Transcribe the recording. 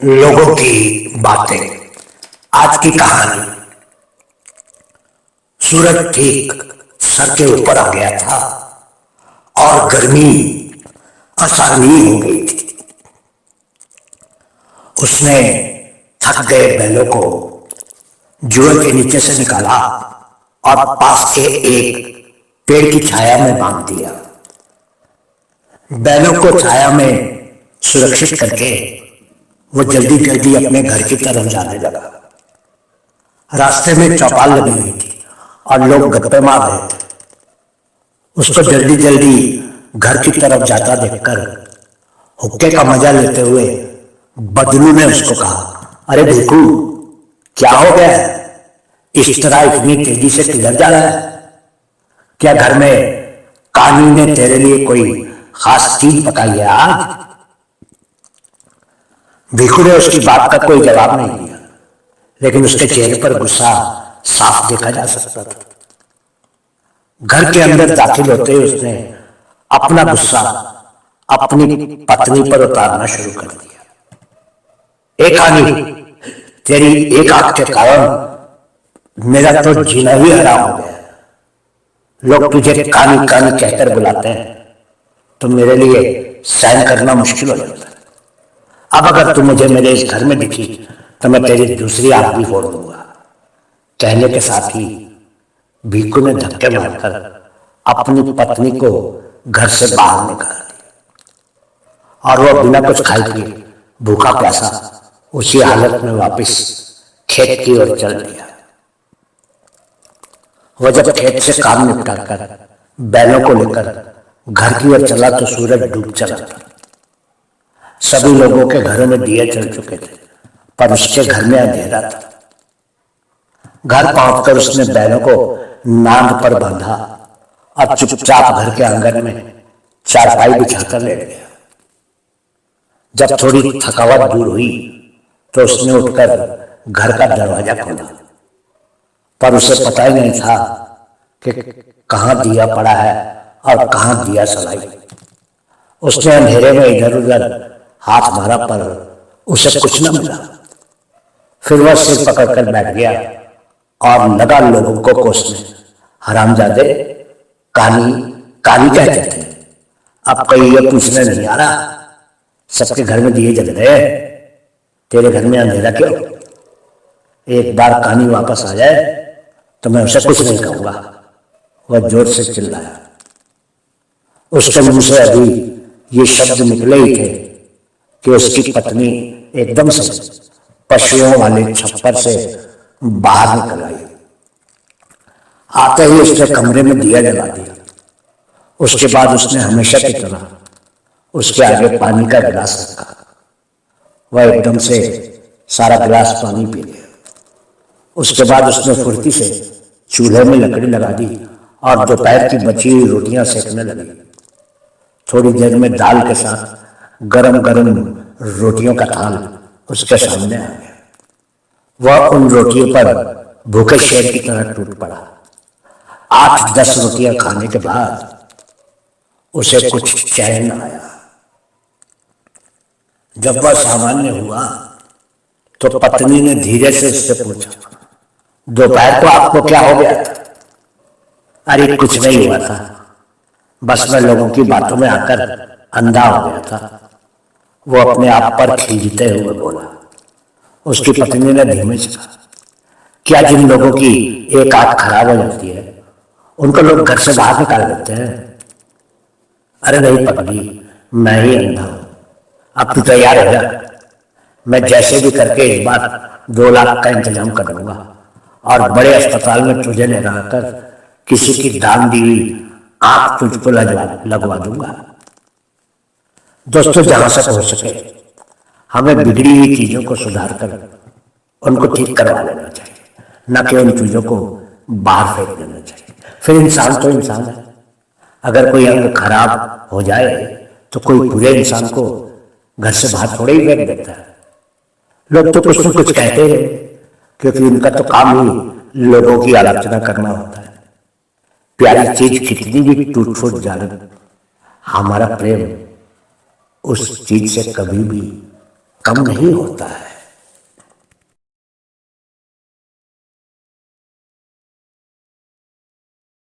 लोगों की बातें। आज की कहानी। सूरज ठीक सर के ऊपर आ गया था और गर्मी असहनीय हो गई थी। उसने थक गए बैलों को जुए के नीचे से निकाला और पास के एक पेड़ की छाया में बांध दिया। बैलों को छाया में सुरक्षित करके वो जल्दी जल्दी अपने घर की तरफ जाने लगा। रास्ते में चौपाल लगी हुई थी और लोग गप्पे मार रहे थे। उसको जल्दी जल्दी घर की तरफ जाता देखकर हुक्के का मजा लेते हुए बदलू ने उसको कहा, अरे भिखू, क्या हो गया है? इस तरह इतनी तेजी से किधर जा रहा है? क्या घर में कानी ने तेरे लिए कोई खास चीज पकाई है आज? भिखू ने उसकी बात का कोई जवाब नहीं दिया, लेकिन उसके चेहरे पर गुस्सा साफ देखा जा सकता था। घर के अंदर दाखिल होते ही उसने अपना गुस्सा अपनी पत्नी पर उतारना शुरू कर दिया। एक कानी, तेरी एक आंख के कारण मेरा तो जीना ही हराम हो गया। लोग तुझे कानी कानी कहकर बुलाते हैं तो मेरे लिए सहन करना मुश्किल हो जाता है। अब अगर तू मुझे मेरे इस घर में दिखी तो मैं तेरी दूसरी आंख भी फोड़ दूंगा। कहने के साथ ही भिखू ने धक्के मारकर अपनी पत्नी को घर से बाहर निकाल दिया और वह बिना कुछ खाए पिए भूखा प्यासा उसी हालत में वापस खेत की ओर चल दिया। वह जब खेत से काम निपटाकर बैलों को लेकर घर की ओर चला तो सूरज डूब चला था। सभी लोगों के घरों में दिए जल चुके थे, पर उसके घर में अंधेरा था। घर पहुंचकर उसने बैलों को नांद पर बांधा और चुपचाप घर के आंगन में चारपाई बिछाकर लेट गया। जब थोड़ी थकावट दूर हुई तो उसने उठकर घर का दरवाजा खोला, पर उसे पता ही नहीं था कि कहाँ दिया पड़ा है और कहाँ दिया सलाई। उसने अंधेरे में इधर उधर हाथ मारा पर उसे कुछ न मिला। फिर वह सिर पकड़कर बैठ गया और लगा लोगों को कोसने, हरामजादे, कानी कानी कहते थे, अब कोई ये पूछने नहीं आ रहा। सबके घर में दिए जल गए, तेरे घर में अंधेरा क्यों? एक बार कानी वापस आ जाए तो मैं उसे कुछ नहीं कहूंगा। वह जोर से चिल्लाया। उसके मुंह से अभी ये शब्द निकले ही थे कि उसकी पत्नी एकदम से पशुओं वाले छप्पर से बाहर निकल आई। आते ही उसने कमरे में दिया जला दिया। उसके बाद उसने हमेशा की तरह उसके आगे पानी का गिलास रखा। वह एकदम से सारा गिलास पानी पी गया। उसके बाद उसने फुर्ती से चूल्हे में लकड़ी लगा दी और दोपहर की बची हुई रोटियां सेकने लगी। थोड़ी देर में दाल के साथ गरम गरम रोटियों का थाल उसके सामने आ गया। वह उन रोटियों पर भूखे शेर की तरह टूट पड़ा। 8-10 रोटियां खाने के बाद उसे कुछ चैन न आया। जब वह सामान्य हुआ तो पत्नी ने धीरे से उससे पूछा, दोपहर को आपको क्या हो गया था? अरे कुछ नहीं हुआ था, बस मैं लोगों की बातों में आकर अंधा हो गया था, वो अपने आप पर खींचते हुए बोला। उसकी पत्नी ने धीमे से कहा, क्या जिन लोगों की एक आंख खराब हो जाती है उनको लोग घर से बाहर निकाल देते हैं? अरे नहीं पगली, मैं ही अंधा हूं। अब तू तैयार हो जा, मैं जैसे भी करके इस बार 2 लाख का इंतजाम कर दूंगा और बड़े अस्पताल में तुझे ले जाकर किसी की दान दी हुई आंख तुझको लगवा दूंगा। दोस्तों, जहां तक हो सके हमें बिगड़ी हुई चीजों को सुधार कर उनको ठीक करवा लेना चाहिए, न कि उन चीजों को बाहर फेंक देना चाहिए। फिर इंसान तो इंसान है। अगर कोई अंग खराब हो जाए तो कोई पूरे इंसान को घर से बाहर थोड़े ही फेंक देता है। लोग तो कुछ न कुछ कहते हैं, क्योंकि उनका तो काम ही लोगों की आलोचना करना होता है। प्यारी चीज कितनी भी टूट फूट जाए, हमारा प्रेम उस चीज से कभी भी कम नहीं होता है।